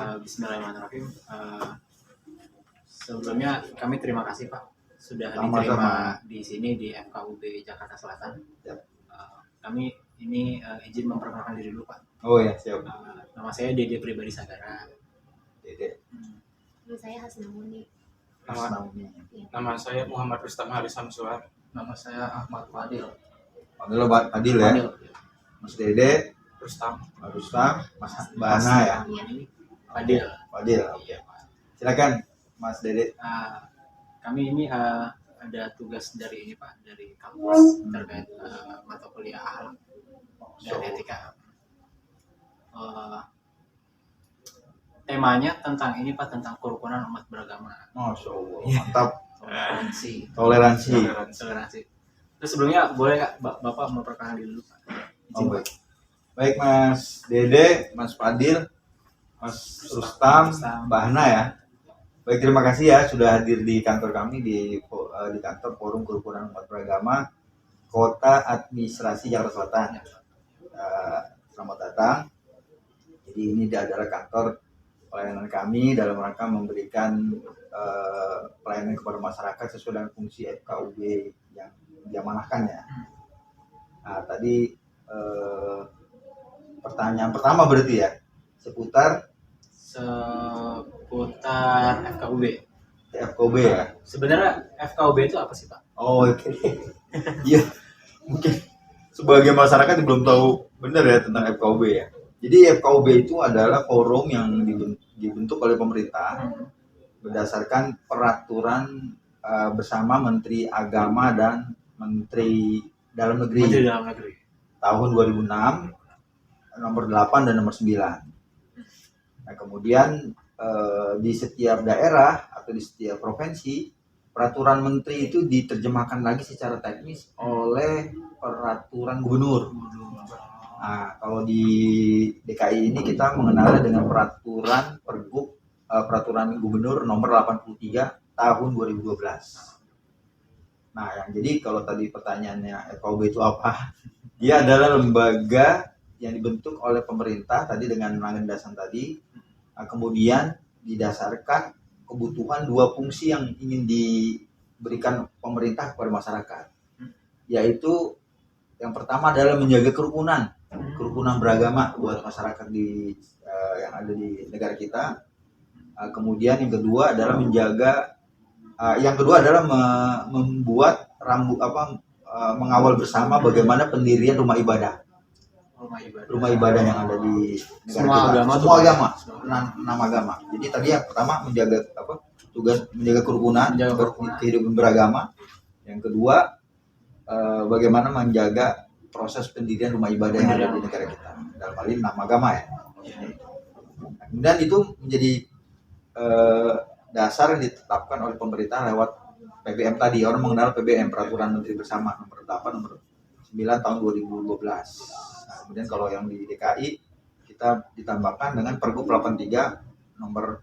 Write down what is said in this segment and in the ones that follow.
Bismillahirrahmanirrahim. Sebelumnya kami terima kasih Pak sudah Sama-sama. diterima di sini di FKUB Jakarta Selatan. Ya. Kami ini izin memperkenalkan diri dulu Pak. Oh ya, siap. Nama saya Dede Pribadi Sagara. Dede. Nama saya Hasnamuni. Nama saya Muhammad Rustam Haris Samsuar. Nama saya Ahmad Fadil. Panggil Pak Adil ya. Fadil. Mas Dede, Rustam. Mas Rustam, Mas Bana ya. Ini Fadil. Fadil. Oke. Silakan Mas Dede. Kami ini ada tugas dari ini Pak, dari kampus terkait mata kuliah akhlak dan etika. Temanya tentang ini Pak, tentang kerukunan umat beragama. Masya Allah, mantap. Toleransi. Toleransi. Terus sebelumnya boleh nggak Bapak memperkenalkan diri dulu Pak? Oh, baik. Baik Mas Dede, Mas Fadil, Mas Rustam, Bahna ya. Baik, terima kasih ya sudah hadir di kantor kami di kantor Forum Kerukunan Umat Beragama Kota Administrasi Jakarta Selatan. Selamat datang. Jadi ini adalah kantor pelayanan kami dalam rangka memberikan pelayanan kepada masyarakat sesuai dengan fungsi FKUB yang diamanahkan ya. Nah, tadi pertanyaan pertama berarti ya seputar FKUB. FKUB ya. Sebenarnya FKUB itu apa sih Pak? Oh oke. Iya, mungkin sebagai masyarakat yang belum tahu benar ya tentang FKUB ya. Jadi FKUB itu adalah forum yang dibentuk oleh pemerintah berdasarkan peraturan bersama Menteri Agama dan Menteri Dalam Negeri. Tahun 2006 nomor 8 dan nomor 9. Nah, kemudian di setiap daerah atau di setiap provinsi peraturan menteri itu diterjemahkan lagi secara teknis oleh peraturan gubernur. Nah, kalau di DKI ini kita mengenalnya dengan peraturan Pergub peraturan gubernur nomor 83 tahun 2012. Nah, yang jadi kalau tadi pertanyaannya FKUB itu apa? Dia adalah lembaga yang dibentuk oleh pemerintah tadi dengan landasan tadi. Nah, kemudian didasarkan kebutuhan dua fungsi yang ingin diberikan pemerintah kepada masyarakat, yaitu yang pertama adalah menjaga kerukunan beragama buat masyarakat yang ada di negara kita. Kemudian yang kedua adalah membuat mengawal bersama bagaimana pendirian rumah ibadah yang ada di negara kita. Semua agama, 6 agama. Jadi tadi yang pertama tugas menjaga kerukunan, kehidupan beragama. Yang kedua bagaimana menjaga proses pendirian rumah ibadah yang ada di negara kita. Dalam hal ini 6 agama ya. Kemudian itu menjadi dasar yang ditetapkan oleh pemerintah lewat PBM tadi. Orang mengenal PBM, Peraturan Menteri Bersama nomor 8 nomor 9 tahun 2012. Kemudian kalau yang di DKI kita ditambahkan dengan Pergub 83 nomor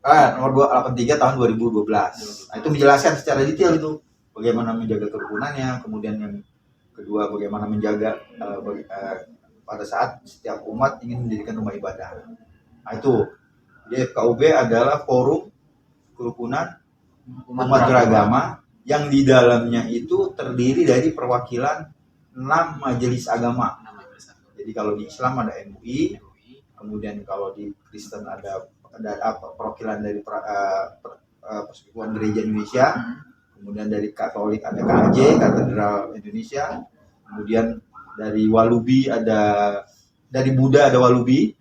283 tahun 2012. Nah, itu menjelaskan secara detail itu bagaimana menjaga kerunannya, kemudian yang kedua bagaimana menjaga pada saat setiap umat ingin mendirikan rumah ibadah. Nah, itu di FKUB adalah forum kerukunan umat beragama yang di dalamnya itu terdiri dari perwakilan 6 majelis agama. Jadi kalau di Islam ada MUI, kemudian kalau di Kristen ada perwakilan dari Persekutuan Gereja Indonesia, kemudian dari Katolik ada KAJ, Katedral Indonesia, kemudian dari Walubi dari Buddha ada Walubi,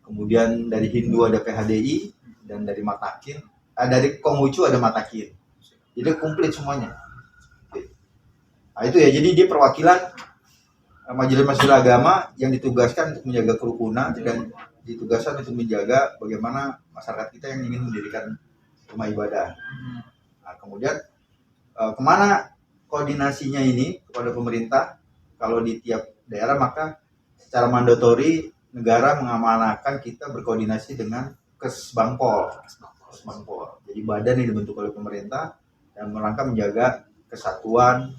kemudian dari Hindu ada PHDI, dan dari dari Konghucu ada Matakin. Jadi komplit semuanya. Nah itu ya, jadi dia perwakilan majelis-majelis agama yang ditugaskan untuk menjaga kerukunan dan ditugaskan untuk menjaga bagaimana masyarakat kita yang ingin mendirikan rumah ibadah. Nah, kemudian kemana koordinasinya ini kepada pemerintah? Kalau di tiap daerah maka secara mandatori negara mengamanahkan kita berkoordinasi dengan Kesbangpol. Jadi badan yang dibentuk oleh pemerintah yang merangka menjaga kesatuan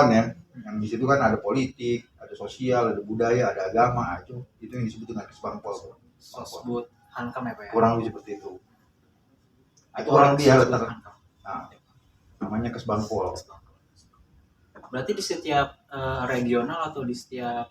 ya. Yang di situ kan ada politik, ada ada sosial, ada budaya, ada agama, itu yang disebut dengan Kesbangpol. Sosbud Hankam ya Pak ya? Kurang lebih seperti itu. Itu Oh, orang dia Sosbud letak, Hankam. nah, namanya Kesbangpol. Berarti di setiap regional atau di setiap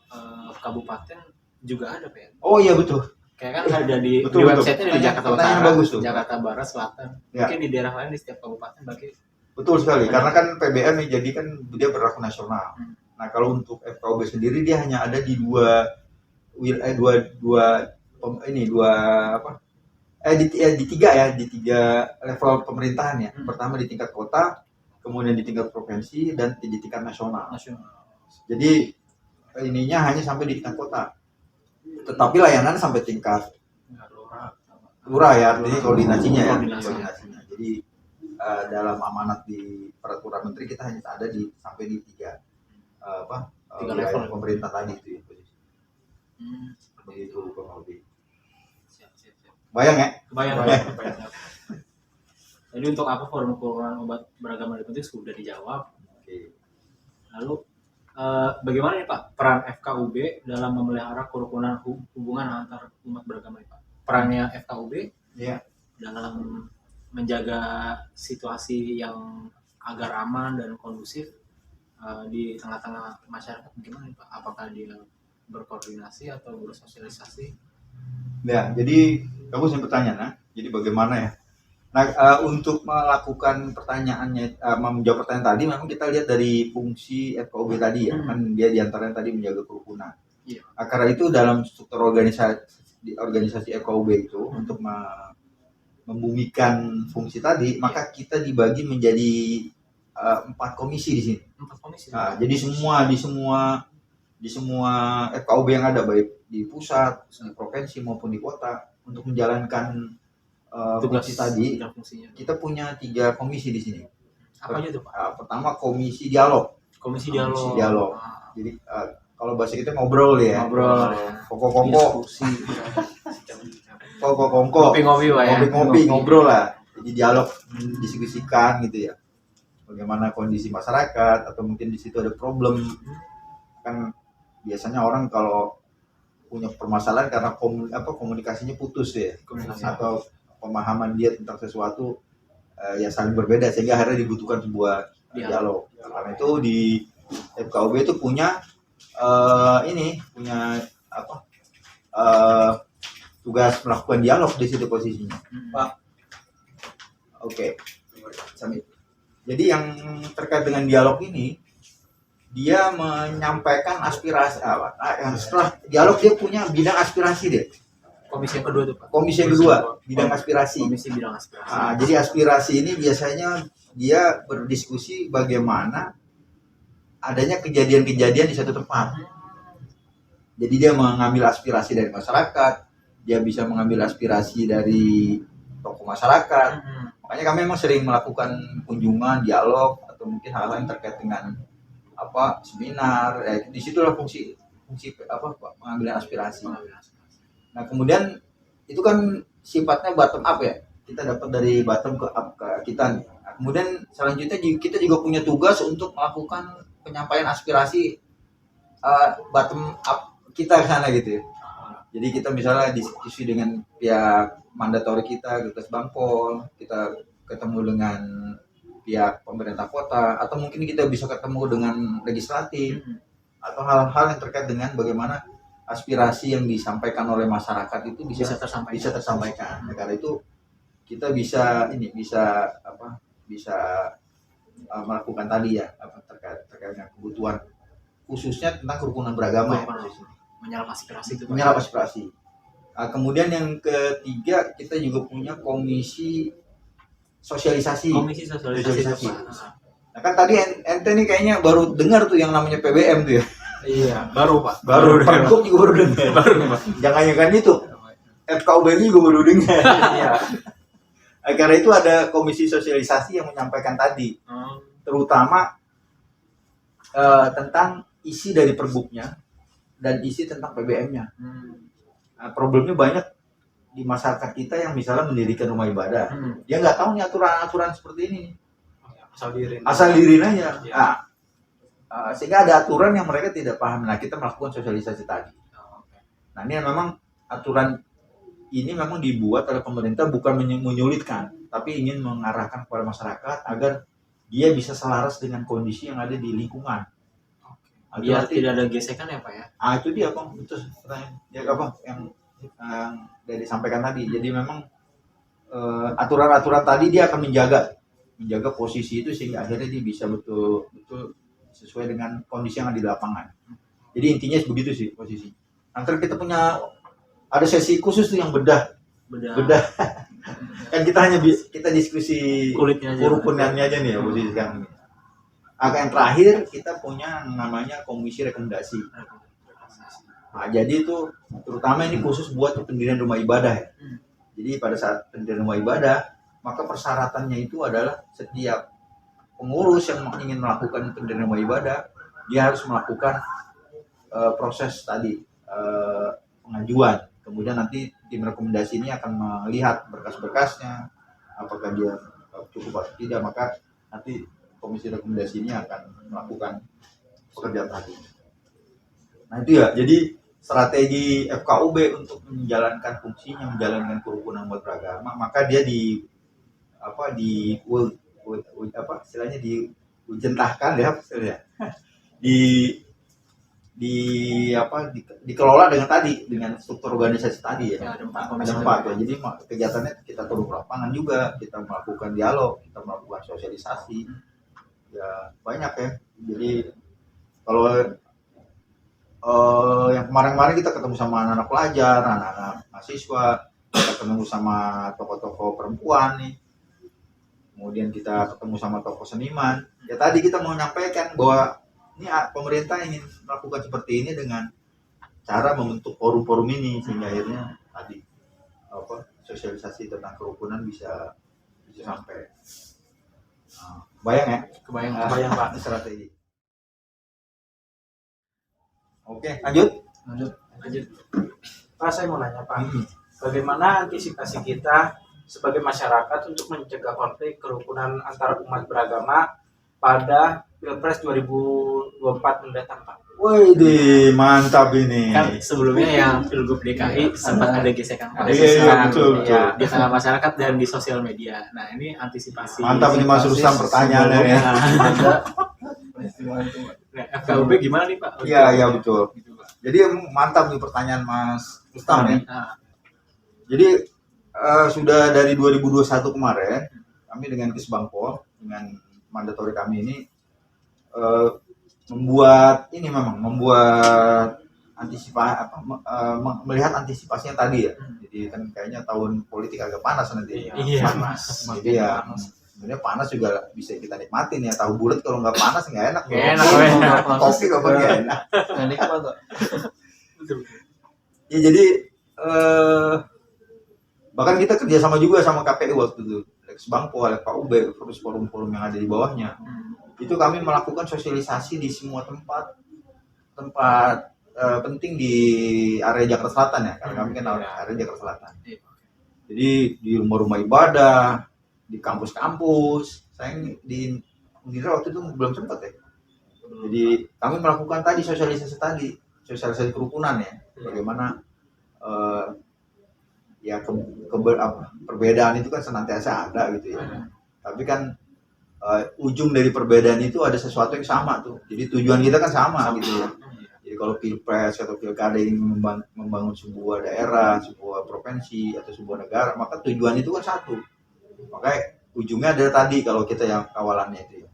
kabupaten juga ada Pak ya? Oh iya betul. Kayak kan ada di Betul, website-nya di Jakarta pertanyaan Utara, bagus tuh. Jakarta Barat, Selatan. Ya. Mungkin di daerah lain di setiap kabupaten bagi Betul sekali, Benar. karena kan PBM ini jadi kan dia berlaku nasional. Hmm. Nah kalau untuk FKUB sendiri dia hanya ada di di tiga level pemerintahan ya. Pertama di tingkat kota, kemudian di tingkat provinsi dan di tingkat nasional. nasional. Jadi ininya hanya sampai di tingkat kota, tetapi layanan sampai tingkat lurah ya, artinya koordinasinya ya. Koordinasinya. Jadi dalam amanat di peraturan menteri kita hanya ada sampai di tiga level pemerintah tadi itu ya. Begitu kurang lebih. Siap. Bayang ya? Kebayang. Jadi untuk apa forum kerukunan umat beragama dibentuk sudah dijawab. Oke. Lalu bagaimana nih Pak peran FKUB dalam memelihara kerukunan hubungan antar umat beragama nih Pak? Perannya FKUB Iya. dalam menjaga situasi yang agar aman dan kondusif di tengah-tengah masyarakat bagaimana nih Pak? Apakah dia berkoordinasi atau bersosialisasi? Ya, jadi kamu sempat tanya, nah, jadi bagaimana ya? Nah, untuk melakukan pertanyaannya, menjawab pertanyaan tadi, memang kita lihat dari fungsi FKUB tadi ya, kan dia diantaranya tadi menjaga kerukunan. Iya. Karena itu dalam struktur organisasi FKUB itu untuk membumikan fungsi tadi, maka kita dibagi menjadi 4 komisi di sini. 4 komisi. Nah, jadi di semua FKUB yang ada baik di pusat, di provinsi maupun di kota untuk menjalankan tugas fungsi tadi, dan fungsinya. kita punya 3 komisi di sini. Apa aja tuh Pak? Pertama komisi dialog. Komisi Komisi dialog. dialog. Jadi kalau bahasa kita ngobrol ya. Ngobrol. Kongko-kongko. Diskusi. Kongko-kongko. Ngopi-ngopi Pak ya. Ngopi-ngopi, ngobrol lah. Jadi dialog, diskusikan gitu ya. Bagaimana kondisi masyarakat atau mungkin di situ ada problem. Kan biasanya orang kalau punya permasalahan karena komunikasinya putus ya. Komunikasi. Atau pemahaman dia tentang sesuatu yang saling berbeda sehingga akhirnya dibutuhkan sebuah dialog. Karena itu di FKUB itu punya tugas melakukan dialog di situ posisinya. Pak. Oke. Jadi yang terkait dengan dialog ini dia menyampaikan aspirasi setelah dialog dia punya bidang aspirasi deh. Komisi yang kedua tuh Pak. Komisi yang kedua bidang aspirasi. Komisi bidang aspirasi. Jadi aspirasi ini biasanya dia berdiskusi bagaimana adanya kejadian-kejadian di satu tempat. Jadi dia mengambil aspirasi dari masyarakat, dia bisa mengambil aspirasi dari tokoh masyarakat. Makanya kami memang sering melakukan kunjungan, dialog atau mungkin hal lain terkait dengan seminar. Ya, di situlah fungsi pengambilan aspirasi. Nah kemudian itu kan sifatnya bottom up ya, kita dapat dari bottom ke up ke kita nih. Nah, kemudian selanjutnya kita juga punya tugas untuk melakukan penyampaian aspirasi bottom up kita ke sana gitu ya. Jadi kita misalnya diskusi dengan pihak mandatori kita, Kesbangpol, kita ketemu dengan pihak pemerintah kota, atau mungkin kita bisa ketemu dengan legislatif, atau hal-hal yang terkait dengan bagaimana aspirasi yang disampaikan oleh masyarakat itu bisa tersampaikan. Nah, karena itu kita bisa melakukan tadi ya terkait dengan kebutuhan khususnya tentang kerukunan beragama ya. Menyerap aspirasi itu. Menyerap aspirasi. Kemudian yang ketiga kita juga punya komisi sosialisasi. Komisi sosialisasi. Nah kan tadi ente nih kayaknya baru dengar tuh yang namanya PBM tuh ya. Iya, baru Pak. Baru juga baru dengar. Baru Pak. Jangan itu. FKUB juga baru dengar. Iya. Karena itu ada komisi sosialisasi yang menyampaikan tadi, terutama tentang isi dari perbuknya dan isi tentang PBM-nya. Nah, problemnya banyak di masyarakat kita yang misalnya mendirikan rumah ibadah, dia nggak tahu nih aturan-aturan seperti ini. Asal diirin Aja. Ya. Nah, Sehingga ada aturan yang mereka tidak paham. Nah, kita melakukan sosialisasi tadi. Oh, oke. Nah, ini memang aturan ini memang dibuat oleh pemerintah bukan menyulitkan, tapi ingin mengarahkan kepada masyarakat agar dia bisa selaras dengan kondisi yang ada di lingkungan. Biar tidak ada gesekan ya Pak ya. Itu dia Bang, itu pertanyaan. Ya apa yang sudah disampaikan tadi. Jadi memang aturan-aturan tadi dia akan menjaga posisi itu sehingga akhirnya dia bisa betul-betul sesuai dengan kondisi yang ada di lapangan. Jadi intinya begitu sih posisi. Nanti kita punya ada sesi khusus tuh yang bedah. Kan kita diskusi kulitnya aja. kerukunannya aja nih ya posisi sekarang ini. Yang terakhir kita punya namanya komisi rekomendasi. Nah, jadi itu terutama ini khusus buat pendirian rumah ibadah ya. Jadi pada saat pendirian rumah ibadah, maka persyaratannya itu adalah setiap pengurus yang ingin melakukan pendirian rumah ibadah, dia harus melakukan proses tadi pengajuan. Kemudian nanti tim rekomendasi ini akan melihat berkas-berkasnya, apakah dia cukup atau tidak, maka nanti komisi rekomendasi ini akan melakukan pekerjaan tadi. Nah itu ya, jadi strategi FKUB untuk menjalankan fungsinya, menjalankan kerukunan umat beragama, maka dia diujentahkan ya, dikelola dengan struktur organisasi tadi ya. Ada empat ya. Jadi kegiatannya kita turun ke lapangan juga, kita melakukan dialog, kita melakukan sosialisasi. Ya banyak ya. Jadi kalau yang kemarin-kemarin kita ketemu sama anak-anak pelajar, anak-anak mahasiswa, kita ketemu sama tokoh-tokoh perempuan nih. Kemudian kita ketemu sama tokoh seniman. Ya tadi kita mau menyampaikan bahwa ini pemerintah ingin melakukan seperti ini dengan cara membentuk forum-forum ini sehingga akhirnya tadi sosialisasi tentang kerukunan bisa sampai. Kebayang Pak strategi. Oke, lanjut. Pak, saya mau nanya Pak, bagaimana antisipasi kita sebagai masyarakat untuk mencegah konflik kerukunan antar umat beragama pada Pilpres 2024 mendatang Pak? Wih, mantap ini. Kan sebelumnya yang Pilgub DKI sempat ada gesekan pada betul. di tengah masyarakat dan di sosial media. Nah ini antisipasi. Mantap ini Mas Rustam pertanyaannya ya. Nah, FKUB gimana nih Pak? Iya betul. Jadi mantap nih pertanyaan Mas Rustam ya. Jadi sudah dari 2021 kemarin kami dengan Kisbangpol dengan mandatori kami ini membuat melihat antisipasinya tadi ya. Jadi kan kayaknya tahun politik agak panas nanti. Iya, Mas. Jadi ya sebenarnya panas juga bisa kita nikmatin ya. Tahu bulat kalau nggak panas nggak enak. Kopi kok nggak enak. Ya jadi bahkan kita kerjasama juga sama KPU waktu itu, Kisbangpol, FKUB, terus forum-forum yang ada di bawahnya. Itu kami melakukan sosialisasi di semua tempat penting di area Jakarta Selatan ya, karena kami kan area Jakarta Selatan. Jadi di rumah-rumah ibadah, di kampus-kampus. Saya di Undira waktu itu belum sempat ya. Jadi kami melakukan tadi sosialisasi kerukunan ya. Bagaimana perbedaan itu kan senantiasa ada gitu ya. Tapi kan ujung dari perbedaan itu ada sesuatu yang sama tuh. Jadi tujuan kita kan sama gitu ya. Jadi kalau pilpres atau pilkada ini membangun sebuah daerah, sebuah provinsi atau sebuah negara, maka tujuan itu kan satu. Makanya ujungnya adalah tadi kalau kita yang kawalannya itu ya.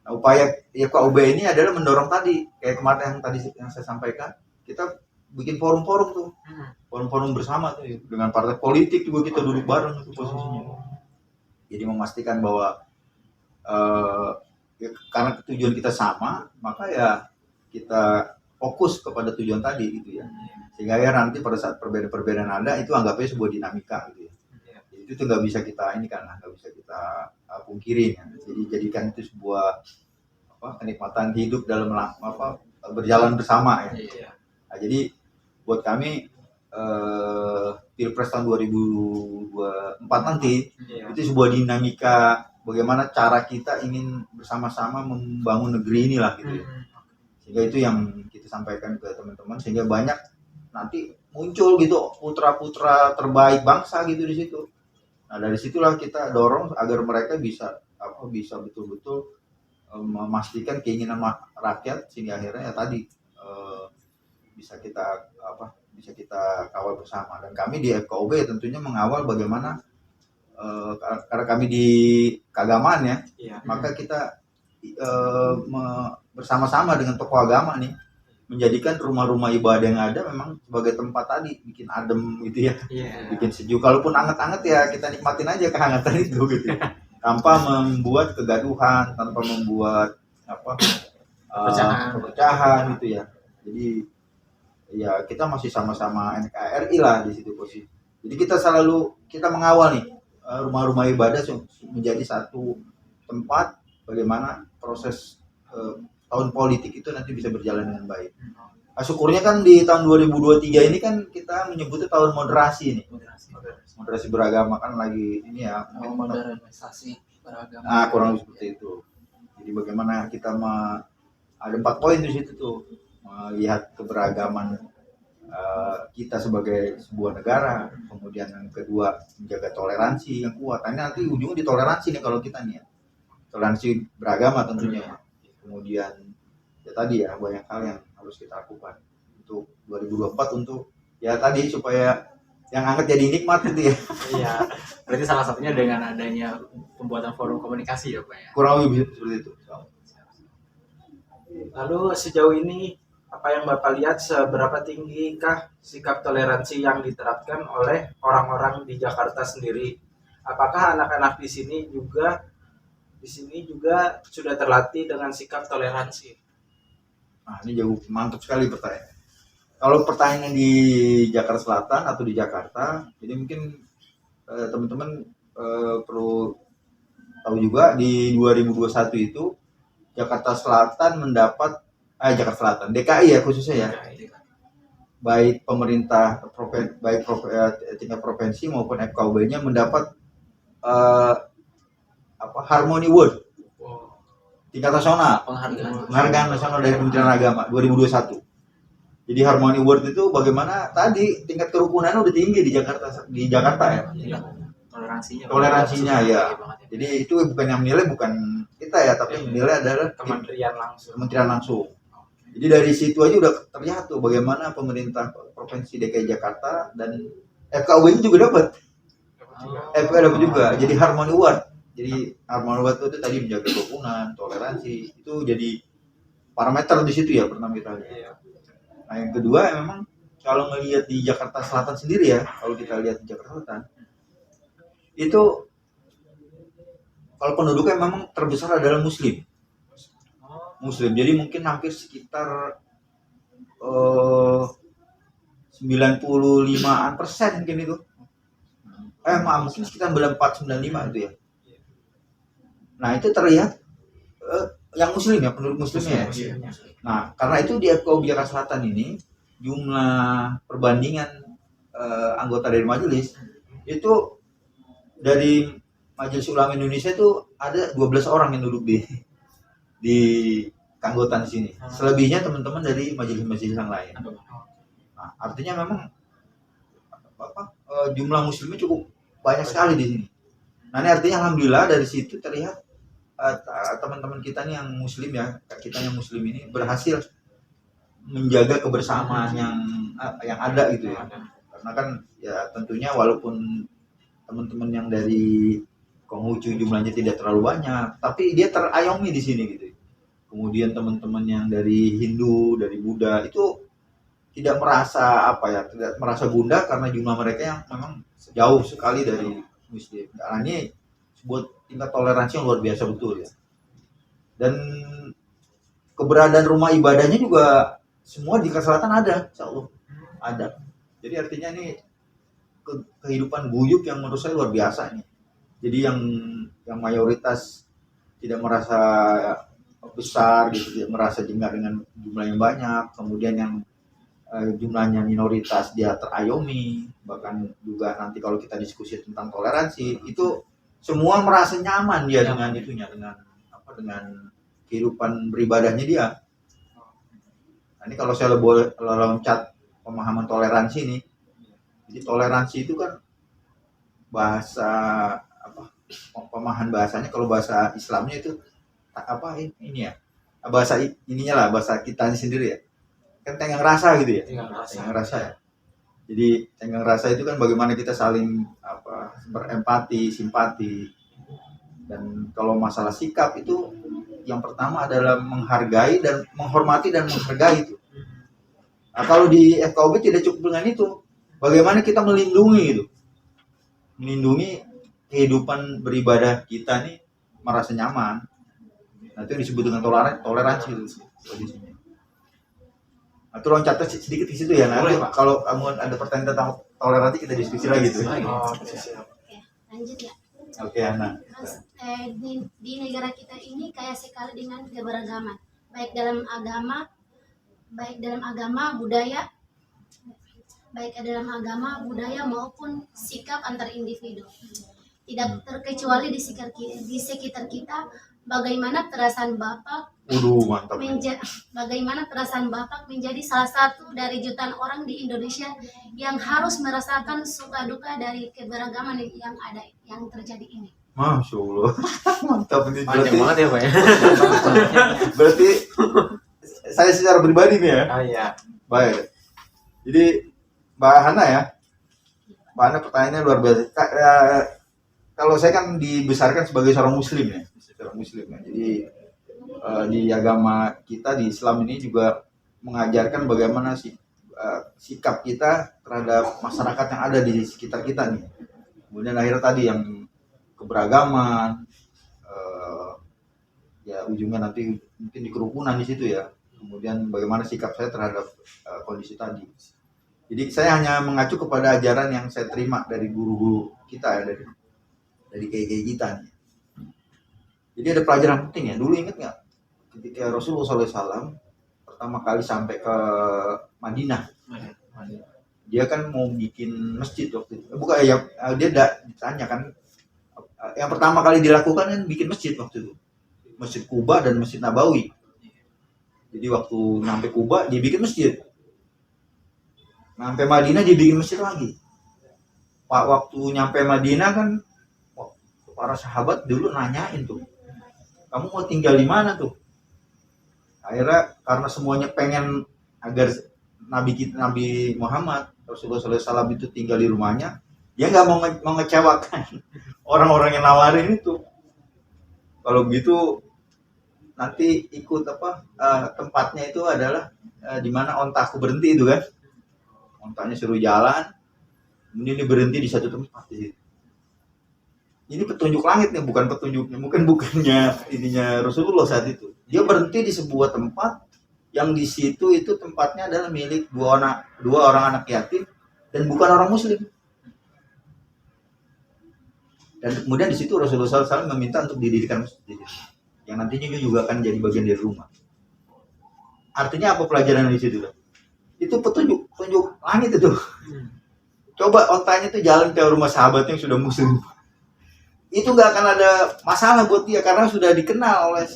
Nah, upaya KUB ini adalah mendorong tadi kayak kemarin yang saya sampaikan, kita bikin forum-forum tuh. Forum-forum bersama tuh ya. Dengan partai politik juga kita duduk bareng itu posisinya. Jadi memastikan bahwa karena tujuan kita sama, maka ya kita fokus kepada tujuan tadi gitu ya. Sehingga ya nanti pada saat perbedaan ada itu anggapnya sebuah dinamika gitu ya. Jadi itu nggak bisa kita nggak bisa kita pungkiri ya. Jadi jadikan itu sebuah kenikmatan hidup dalam berjalan bersama ya. Nah, jadi buat kami Pilpres tahun 2024 nanti itu sebuah dinamika bagaimana cara kita ingin bersama-sama membangun negeri inilah gitu ya. Sehingga itu yang kita sampaikan ke teman-teman, sehingga banyak nanti muncul gitu putra-putra terbaik bangsa gitu di situ. Nah dari situlah kita dorong agar mereka bisa betul-betul memastikan keinginan rakyat, sehingga akhirnya ya tadi bisa kita kawal bersama. Dan kami di FKUB tentunya mengawal bagaimana karena kami di keagamaan ya, maka kita bersama-sama dengan tokoh agama nih menjadikan rumah-rumah ibadah yang ada memang sebagai tempat tadi bikin adem gitu ya, bikin sejuk. Kalaupun anget-anget ya kita nikmatin aja kehangatan itu gitu ya. Tanpa membuat kegaduhan, tanpa membuat perpecahan gitu ya. Jadi ya kita masih sama-sama NKRI lah di situ posisi. Jadi kita mengawal nih rumah-rumah ibadah menjadi satu tempat bagaimana proses tahun politik itu nanti bisa berjalan dengan baik. Nah, syukurnya kan di tahun 2023 ini kan kita menyebutnya tahun moderasi nih. Moderasi beragama kan lagi ini ya. Modernisasi beragama. Nah, kurang lebih seperti itu. Jadi bagaimana kita ada 4 poin di situ tuh, melihat keberagaman kita sebagai sebuah negara, kemudian yang kedua menjaga toleransi yang kuat. Nah, nanti ujungnya di toleransi nih kalau kita nih ya. Toleransi beragama tentunya. Kemudian ya tadi ya banyak hal yang harus kita lakukan untuk 2024 untuk ya tadi supaya yang hangat jadi nikmat gitu ya. Iya. Berarti salah satunya dengan adanya pembuatan forum komunikasi ya Pak ya. Kurang lebih seperti itu. Lalu sejauh ini apa yang Bapak lihat, seberapa tinggikah sikap toleransi yang diterapkan oleh orang-orang di Jakarta sendiri? Apakah anak-anak di sini juga sudah terlatih dengan sikap toleransi? Nah, ini jauh mantap sekali pertanyaan. Kalau pertanyaannya di Jakarta Selatan atau di Jakarta, jadi mungkin teman-teman perlu tahu juga di 2021 itu Jakarta Selatan DKI ya khususnya ya, baik pemerintah tingkat provinsi maupun FKUB-nya mendapat Harmony Award tingkat nasional, penghargaan nasional dari Kementerian Agama 2021. Jadi Harmony Award itu bagaimana tadi tingkat kerukunan udah tinggi di Jakarta ya. Toleransinya ya. Jadi itu bukan yang menilai, bukan kita ya, tapi yang menilai adalah Kementerian langsung. Jadi dari situ aja udah terlihat tuh bagaimana pemerintah Provinsi DKI Jakarta dan FKUB-nya juga dapat juga. Jadi Harmony Award. Jadi Harmony Award itu tadi menjaga kerukunan, toleransi, itu jadi parameter di situ ya pertama kita lihat. Nah yang kedua memang kalau ngelihat di Jakarta Selatan sendiri ya, kalau kita lihat di Jakarta Selatan itu kalau penduduknya memang terbesar adalah Muslim. Jadi mungkin hampir sekitar 95% mungkin itu. Mungkin sekitar 94-95 itu ya. Nah itu terlihat yang Muslim ya, penduduk Muslimnya ya. Nah karena itu di FKUB Jakarta Selatan ini jumlah perbandingan anggota dari majelis itu dari Majelis Ulama Indonesia itu ada 12 orang yang duduk di keanggotaan di sini. Selebihnya teman-teman dari majelis-majelis yang lain. Nah, artinya memang jumlah muslimnya cukup banyak sekali di sini. Nah, ini artinya alhamdulillah dari situ terlihat teman-teman kita nih yang muslim ya, kita yang muslim ini berhasil menjaga kebersamaan yang ada gitu ya. Karena kan ya tentunya walaupun teman-teman yang dari Konghucu jumlahnya tidak terlalu banyak, tapi dia terayomi di sini gitu. Kemudian teman-teman yang dari Hindu, dari Buddha itu tidak merasa tidak merasa bunda karena jumlah mereka yang memang jauh sekali dari Muslim. Karena ini sebuah tingkat toleransi yang luar biasa betul ya. Dan keberadaan rumah ibadahnya juga semua di Selatan ada, insyaallah ada. Jadi artinya ini kehidupan guyup yang menurut saya luar biasa nih. Jadi yang mayoritas tidak merasa besar gitu, tidak merasa jengah dengan jumlah yang banyak, kemudian yang jumlahnya minoritas dia terayomi, bahkan juga nanti kalau kita diskusi tentang toleransi itu semua merasa nyaman dia dengan itunya, dengan kehidupan beribadahnya dia. Nah, ini kalau saya boleh loncat pemahaman toleransi nih. Jadi toleransi itu kan bahasa pemahaman bahasanya, kalau bahasa Islamnya itu ini ya, bahasa ininya lah, bahasa kita sendiri ya, kan tenggang rasa gitu ya, tenggang rasa ya. Jadi tenggang rasa itu kan bagaimana kita saling berempati, simpati. Dan kalau masalah sikap itu yang pertama adalah menghargai dan menghormati dan menghargai itu. Nah, kalau di FKUB tidak cukup dengan itu, bagaimana kita melindungi itu, melindungi kehidupan beribadah kita nih merasa nyaman. Nah, itu disebut dengan toleransi itu di sini. Nah, itu loncatnya sedikit di situ ya. Nah, Boleh, Pak. kalau kamu ada pertanyaan tentang toleransi kita diskusi lagi tuh. Siap. Oke, lanjut ya. Oke, Ana. Terus di negara kita ini kaya sekali dengan keberagaman, baik dalam agama, budaya maupun sikap antar individu. Tidak terkecuali di sekitar kita, bagaimana perasaan Bapak Mantap. bagaimana perasaan Bapak menjadi salah satu dari jutaan orang di Indonesia yang harus merasakan suka duka dari keberagaman yang terjadi ini. Masya Allah. Mantap ini. Panjang banget ya Pak ya. Berarti saya secara pribadi nih ya. Iya. Baik. Jadi Mbak Hana ya. Mbak Hana pertanyaannya luar biasa. Kalau saya kan dibesarkan sebagai seorang muslim ya. Jadi di agama kita di Islam ini juga mengajarkan bagaimana sikap kita terhadap masyarakat yang ada di sekitar kita nih. Kemudian akhirnya tadi yang keberagaman, ya ujungnya nanti mungkin di kerukunan di situ ya. Kemudian bagaimana sikap saya terhadap kondisi tadi. Jadi saya hanya mengacu kepada ajaran yang saya terima dari guru-guru kita ya, dari kiai-kiai kita nih. Jadi ada pelajaran penting ya. Dulu ingat nggak ketika Rasulullah SAW pertama kali sampai ke Madinah, dia kan mau bikin masjid waktu itu. Bukan ya, dia ditanya kan. Yang pertama kali dilakukan kan bikin masjid waktu itu. Masjid Kuba dan Masjid Nabawi. Jadi waktu nyampe Kuba dia bikin masjid. Nyampe Madinah dia bikin masjid lagi. Waktu nyampe Madinah kan para sahabat dulu nanyain tuh, kamu mau tinggal di mana tuh? Akhirnya karena semuanya pengen agar Nabi Muhammad Rasulullah SAW itu tinggal di rumahnya, dia nggak mau ngecewakan orang-orang yang nawarin itu. Kalau begitu nanti ikut tempatnya itu adalah di mana ontaku berhenti itu kan, ontanya suruh jalan, kemudian dia berhenti di satu tempat di situ. Ini petunjuk langit nih, bukannya ininya Rasulullah saat itu. Dia berhenti di sebuah tempat yang di situ itu tempatnya adalah milik dua orang anak yatim dan bukan orang muslim. Dan kemudian di situ Rasulullah SAW meminta untuk didirikan masjid yang nantinya juga akan jadi bagian dari rumah. Artinya apa pelajaran di situ? Itu petunjuk langit itu. Coba ontanya itu jalan ke rumah sahabatnya yang sudah muslim. Itu nggak akan ada masalah buat dia karena sudah dikenal oleh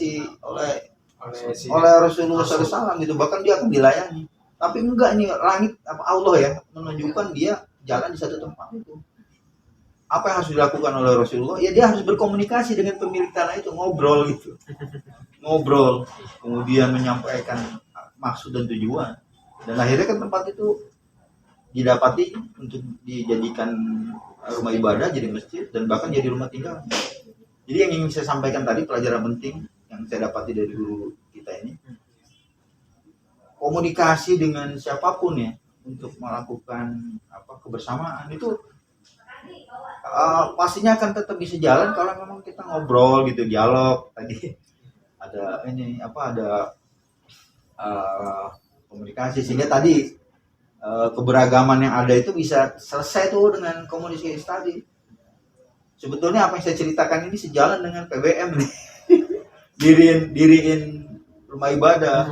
Rasulullah SAW gitu, bahkan dia akan dilayani. Tapi enggak nih, langit Allah ya menunjukkan dia jalan di satu tempat itu. Apa yang harus dilakukan oleh Rasulullah? Ya dia harus berkomunikasi dengan pemilik tanah itu, ngobrol, kemudian menyampaikan maksud dan tujuan. Dan akhirnya kan tempat itu didapati untuk dijadikan rumah ibadah, jadi masjid, dan bahkan jadi rumah tinggal. Jadi yang ingin saya sampaikan tadi, pelajaran penting yang saya dapati dari guru kita ini, komunikasi dengan siapapun ya untuk melakukan kebersamaan itu pastinya akan tetap bisa jalan kalau memang kita ngobrol gitu, dialog tadi ada komunikasi, sehingga tadi keberagaman yang ada itu bisa selesai tuh dengan komunikasi tadi. Sebetulnya apa yang saya ceritakan ini sejalan dengan PBM nih. diriin rumah ibadah,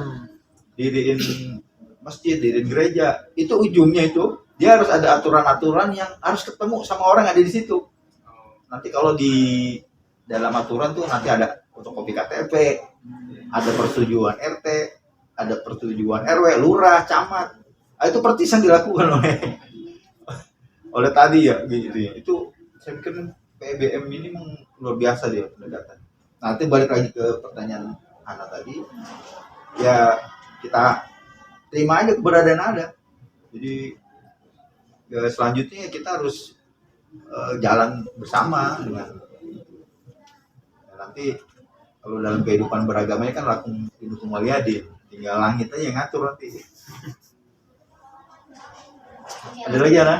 diriin masjid, diriin gereja. Itu ujungnya itu dia harus ada aturan-aturan yang harus ketemu sama orang yang ada di situ. nanti kalau di dalam aturan tuh nanti ada fotokopi KTP, ada persetujuan RT, ada persetujuan RW, lurah, camat. Nah, itu persis yang dilakukan oleh tadi ya gitu ya. Itu saya pikir PBM ini luar biasa dia pendekatan. Nanti balik lagi ke pertanyaan Hana tadi, ya kita terima aja keberadaan ada. Jadi ya selanjutnya kita harus jalan bersama dengan nanti kalau dalam kehidupan beragamanya kan lakum hidup waliyadin, tinggal langit aja yang ngatur nanti. Ada lagi Ana?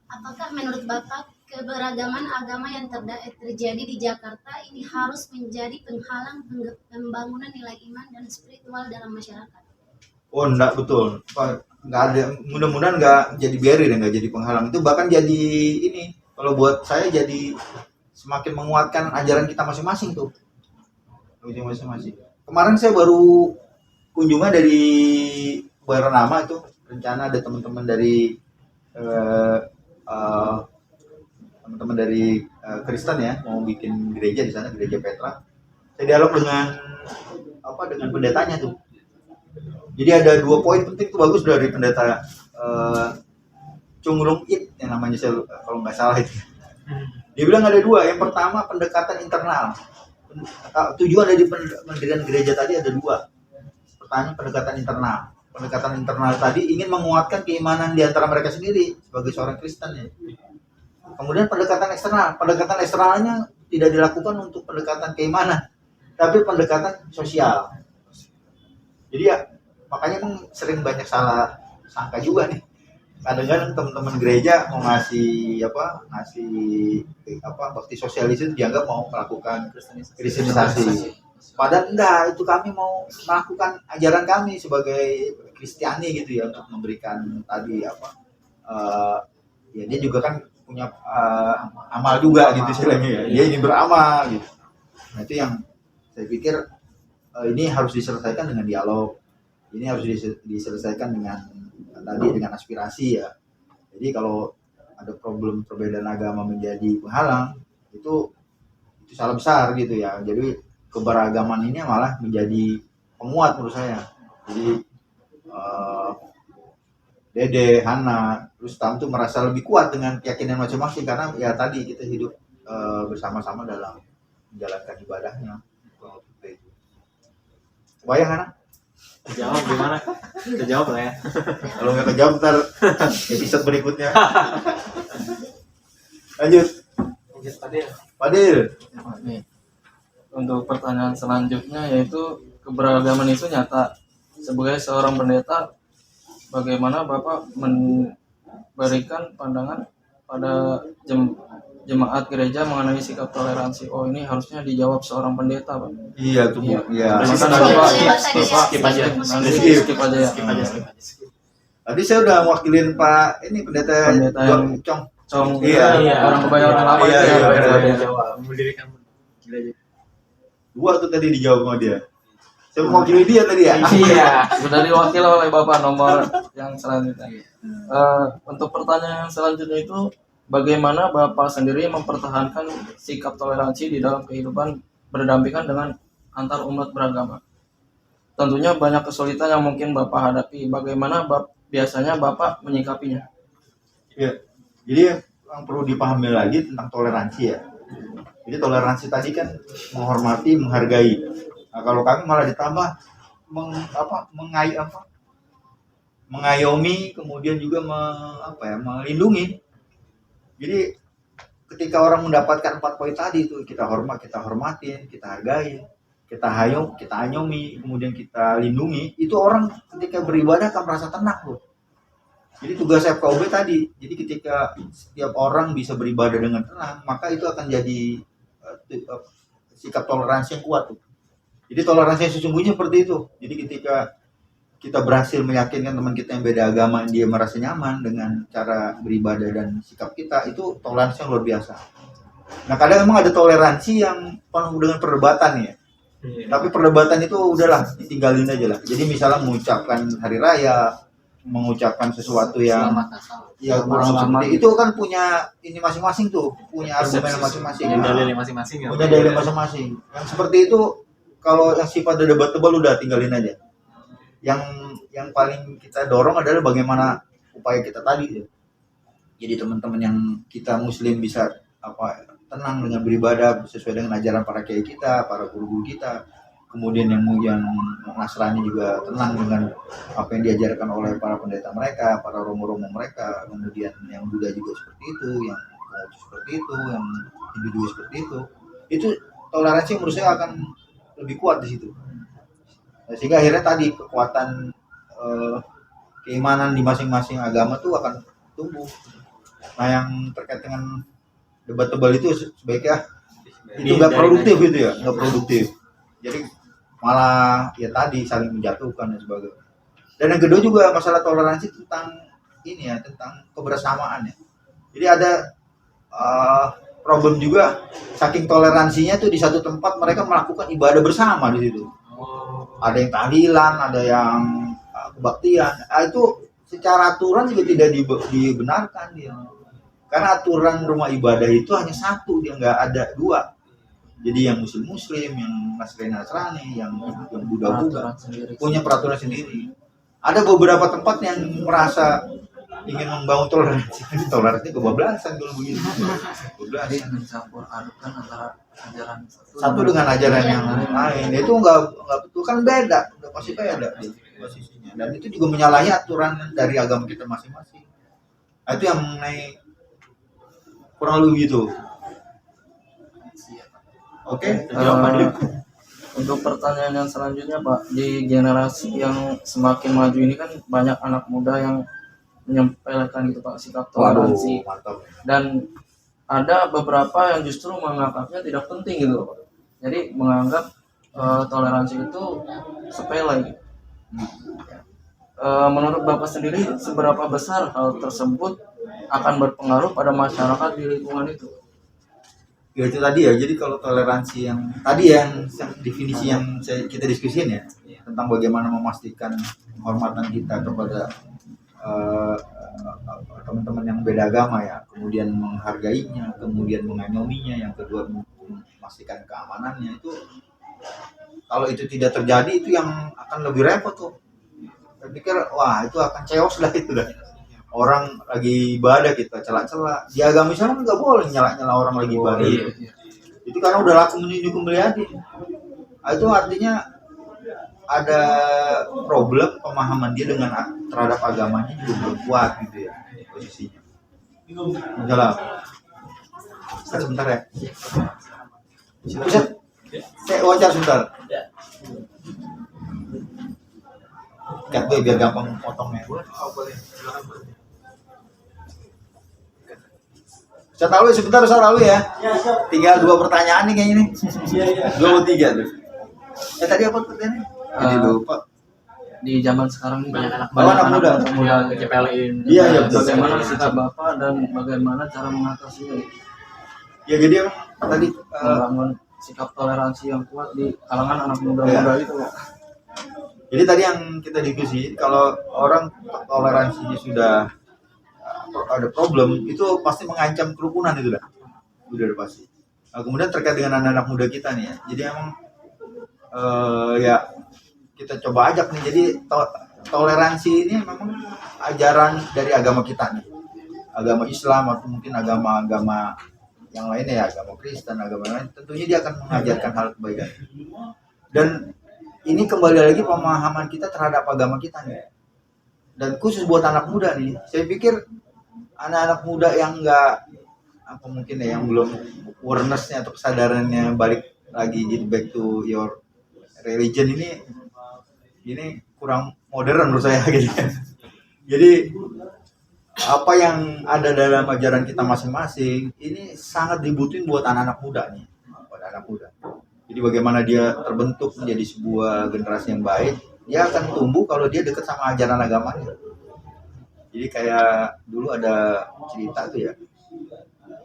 Apakah menurut Bapak keberagaman agama yang terjadi di Jakarta ini harus menjadi penghalang pembangunan nilai iman dan spiritual dalam masyarakat? Oh enggak, betul. Enggak ada, mudah-mudahan enggak jadi barrier, enggak jadi penghalang. Itu bahkan jadi ini, kalau buat saya jadi semakin menguatkan ajaran kita masing-masing tuh. Masing-masing. Kemarin saya baru kunjungan dari Baranama itu, rencana ada teman-teman dari teman-teman dari Kristen ya mau bikin gereja di sana, gereja Petra. Saya dialog dengan pendetanya tuh. Jadi ada 2 poin penting tuh bagus dari pendeta Chung Lung It yang namanya saya kalau nggak salah itu. Dia bilang ada 2. Yang pertama pendekatan internal. Tujuan dari pendirian gereja tadi ada 2. Pertama pendekatan internal. Pendekatan internal tadi ingin menguatkan keimanan di antara mereka sendiri sebagai seorang Kristen ya. Kemudian pendekatan eksternal. Pendekatan eksternalnya tidak dilakukan untuk pendekatan keimanan, tapi pendekatan sosial. Jadi ya makanya sering banyak salah sangka juga nih. Kadang-kadang teman-teman gereja mau ngasih bakti sosialis itu dianggap mau melakukan kristenisasi. Padahal enggak, itu kami mau melakukan ajaran kami sebagai Kristiani gitu ya, untuk memberikan tadi ya dia juga kan punya amal juga gitu istilahnya ya. Dia ingin beramal gitu. Nah itu yang saya pikir ini harus diselesaikan dengan dialog. Ini harus diselesaikan dengan aspirasi ya. Jadi kalau ada problem perbedaan agama menjadi penghalang, itu salah besar gitu ya. Jadi keberagaman ini malah menjadi penguat menurut saya. Jadi Dede, Hana, Rustam itu merasa lebih kuat dengan keyakinan masing-masing karena ya tadi kita hidup bersama-sama dalam menjalankan ibadahnya. Kebayang Hana? Kejawab gimana? Kejawab lah ya. Kalau nggak kejawab ntar episode berikutnya. Lanjut Fadil. Nih, untuk pertanyaan selanjutnya yaitu keberagaman itu nyata. Sebagai seorang pendeta, bagaimana Bapak memberikan pandangan pada jemaat gereja mengenai sikap toleransi? Oh, ini harusnya dijawab seorang pendeta, Pak. Iya tuh, iya. Skip aja. Skip aja ya. Tadi saya udah mewakilin Pak ini pendeta yang Cong. Iya. Orang kebanyakan lama itu ya. Mendirikan gereja. 2 tuh tadi dijawab sama dia. Saya mewakili dia tadi ya. Iya. Sudah diwakili oleh Bapak nomor yang selanjutnya. Untuk pertanyaan selanjutnya itu, bagaimana Bapak sendiri mempertahankan sikap toleransi di dalam kehidupan berdampingan dengan antar umat beragama? Tentunya banyak kesulitan yang mungkin Bapak hadapi. Bagaimana biasanya Bapak menyikapinya? Ya, jadi yang perlu dipahami lagi tentang toleransi ya. Jadi toleransi tadi kan menghormati, menghargai. Nah, kalau kami malah ditambah mengayomi, kemudian juga melindungi. Jadi ketika orang mendapatkan 4 poin tadi itu kita hormatin, kita hargai, kita ayomi, kemudian kita lindungi, itu orang ketika beribadah akan merasa tenang loh. Jadi tugas FKUB tadi, jadi ketika setiap orang bisa beribadah dengan tenang, maka itu akan jadi sikap toleransi yang kuat tuh. Jadi toleransi yang sesungguhnya seperti itu. Jadi ketika kita berhasil meyakinkan teman kita yang beda agama, dia merasa nyaman dengan cara beribadah dan sikap kita, itu toleransi yang luar biasa. Nah kadang memang ada toleransi yang penuh dengan perdebatan ya. Tapi perdebatan itu udahlah, ditinggalin aja lah. Jadi misalnya mengucapkan hari raya, mengucapkan sesuatu yang Selamat Natal. ya kurang Selamat. seperti itu kan punya ini masing-masing tuh, punya argumen masing-masing. Punya Nah, dalil masing-masing ya. punya dalil masing-masing. Yang seperti itu kalau yang sifatnya debatable udah tinggalin aja. Yang paling kita dorong adalah bagaimana upaya kita tadi ya. Jadi teman-teman yang kita muslim bisa tenang dengan beribadah sesuai dengan ajaran para kiai kita, para guru-guru kita. Kemudian yang Nasrani juga tenang dengan apa yang diajarkan oleh para pendeta mereka, para romo-romo mereka. Kemudian yang Buddha juga seperti itu, yang Konghucu seperti itu, yang Hindu juga seperti itu. Itu toleransi menurut saya akan lebih kuat di situ. Sehingga akhirnya tadi kekuatan keimanan di masing-masing agama tuh akan tumbuh. Nah yang terkait dengan debat tebal itu sebaiknya itu nggak produktif gitu ya, nggak produktif. Jadi malah ya tadi saling menjatuhkan dan sebagainya. Dan yang kedua juga masalah toleransi tentang ini ya, tentang kebersamaan ya. Jadi ada problem juga saking toleransinya tuh di satu tempat mereka melakukan ibadah bersama di situ. Ada yang tahlilan, ada yang kebaktian. Itu secara aturan juga tidak dibenarkan dia. Karena aturan rumah ibadah itu hanya satu, dia nggak ada dua. Jadi yang muslim, yang Nasrani, yang Buddha punya peraturan sendiri. Ada beberapa tempat yang merasa ingin membangun toleransi, toleransi kebablasan kalau begitu. Jadi mencampur adukan antara ajaran Satu dengan ajaran yang lain, itu nggak betul, kan beda, udah pasti beda posisinya. Dan itu juga menyalahi aturan dari agama kita masing-masing. Nah, itu yang mengenai kurang lebih gitu. Oke. Untuk pertanyaan yang selanjutnya Pak, di generasi yang semakin maju ini kan banyak anak muda yang menyempelekan gitu Pak sikap toleransi. Mantap. Dan ada beberapa yang justru menganggapnya tidak penting gitu Pak. Jadi menganggap toleransi itu sepele gitu. Menurut Bapak sendiri seberapa besar hal tersebut akan berpengaruh pada masyarakat di lingkungan itu? Ya itu tadi ya, jadi kalau toleransi yang tadi yang definisi yang kita diskusiin ya, tentang bagaimana memastikan penghormatan kita kepada teman-teman yang beda agama ya, kemudian menghargainya, kemudian mengayominya, yang kedua memastikan keamanannya. Itu kalau itu tidak terjadi itu yang akan lebih repot tuh. Saya pikir wah itu akan chaos lah itu dah. Orang lagi ibadah kita celak-celak. Di agama Islam nggak boleh nyala-nyala orang lagi ibadah. Itu karena udah laku menuju kembali. Itu artinya ada problem pemahaman dia dengan terhadap agamanya juga belum kuat gitu ya posisinya. Salam. Sebentar ya. Bisa? Saya wajar sebentar. Cut gue biar gampang potongnya. Saya tahu sebentar Ustaz lalu ya. Tinggal 2 pertanyaan nih kayaknya nih. 2 atau 3 tuh. Tadi apa pertanyaannya? Jadi lupa. Di zaman sekarang ini Banyak anak muda. yang kecepelin. Iya, betul. Bagaimana sikap Bapak dan bagaimana cara mengatasinya? Ya jadi emang tadi Membangun sikap toleransi yang kuat di kalangan anak muda-muda itu Pak. jadi tadi yang kita diskusi, kalau orang toleransinya sudah ada problem, itu pasti mengancam kerukunan itu dah. Udah pasti. Nah, kemudian terkait dengan anak-anak muda kita nih ya. Jadi emang ya kita coba ajak nih. Jadi toleransi ini memang ajaran dari agama kita nih. Agama Islam atau mungkin agama-agama yang lainnya ya, agama Kristen, agama lain, tentunya dia akan mengajarkan hal kebaikan. Dan ini kembali lagi pemahaman kita terhadap agama kita nih. Dan khusus buat anak muda nih, saya pikir anak-anak muda yang enggak apa mungkin ya, yang belum awareness-nya atau kesadarannya balik lagi jadi back to your religion ini kurang modern menurut saya gitu. Jadi apa yang ada dalam ajaran kita masing-masing ini sangat dibutuhin buat anak-anak muda nih, buat anak muda. Jadi bagaimana dia terbentuk menjadi sebuah generasi yang baik, dia akan tumbuh kalau dia dekat sama ajaran agamanya. Jadi kayak dulu ada cerita tuh ya,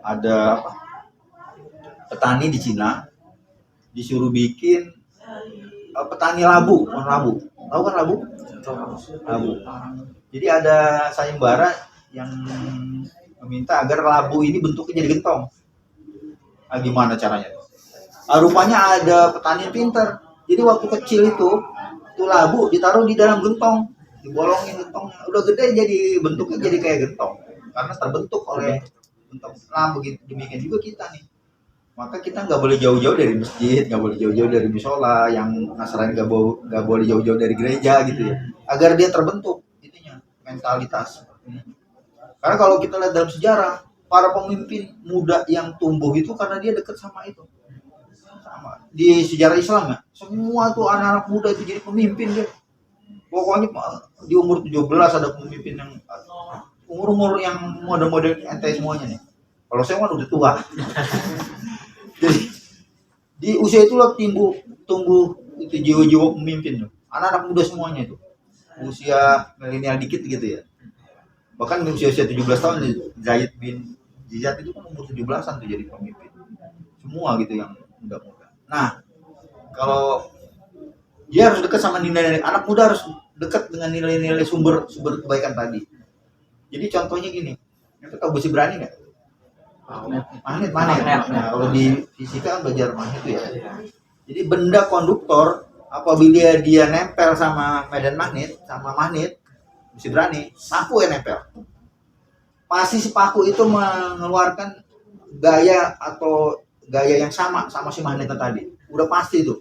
ada petani di Cina disuruh bikin petani labu, pohon labu. Tahu kan labu? Labu. Jadi ada sayembara yang meminta agar labu ini bentuknya jadi gentong. Nah, gimana caranya? Rupanya ada petani yang pintar. Jadi waktu kecil itu labu ditaruh di dalam gentong, dibolongin gentongnya. Udah gede jadi bentuknya jadi kayak gentong karena terbentuk oleh gentong. Nah begitu demikian juga kita nih. Maka kita nggak boleh jauh-jauh dari masjid, nggak boleh jauh-jauh dari musola, yang Nasrani nggak boleh jauh-jauh dari gereja gitu ya, agar dia terbentuk itunya mentalitas. Karena kalau kita lihat dalam sejarah, para pemimpin muda yang tumbuh itu karena dia dekat sama itu. Sama. Di sejarah Islam ya, semua tuh anak-anak muda itu jadi pemimpin deh. Pokoknya di umur 17 ada pemimpin yang umur-umur yang mode-mode ente semuanya nih. Kalau saya kan udah tua. Jadi di usia itulah tumbuh itu jiwa-jiwa pemimpin tuh. Anak-anak muda semuanya itu. Usia milenial dikit gitu ya. Bahkan di usia 17 tahun Zaid bin Ziyad itu kan umur 17-an tuh jadi pemimpin. Semua gitu yang muda-muda. Nah, kalau dia harus dekat sama nilai-nilai, anak muda harus dekat dengan nilai-nilai sumber kebaikan tadi. Jadi contohnya gini, itu tahu besi berani nggak? Magnet. Nah, kalau di fisika kan belajar magnet itu ya. Jadi benda konduktor apabila dia nempel sama medan magnet, sama magnet, besi berani, paku yang nempel. Pasti si paku itu mengeluarkan gaya yang sama si magnetnya tadi. Udah pasti itu.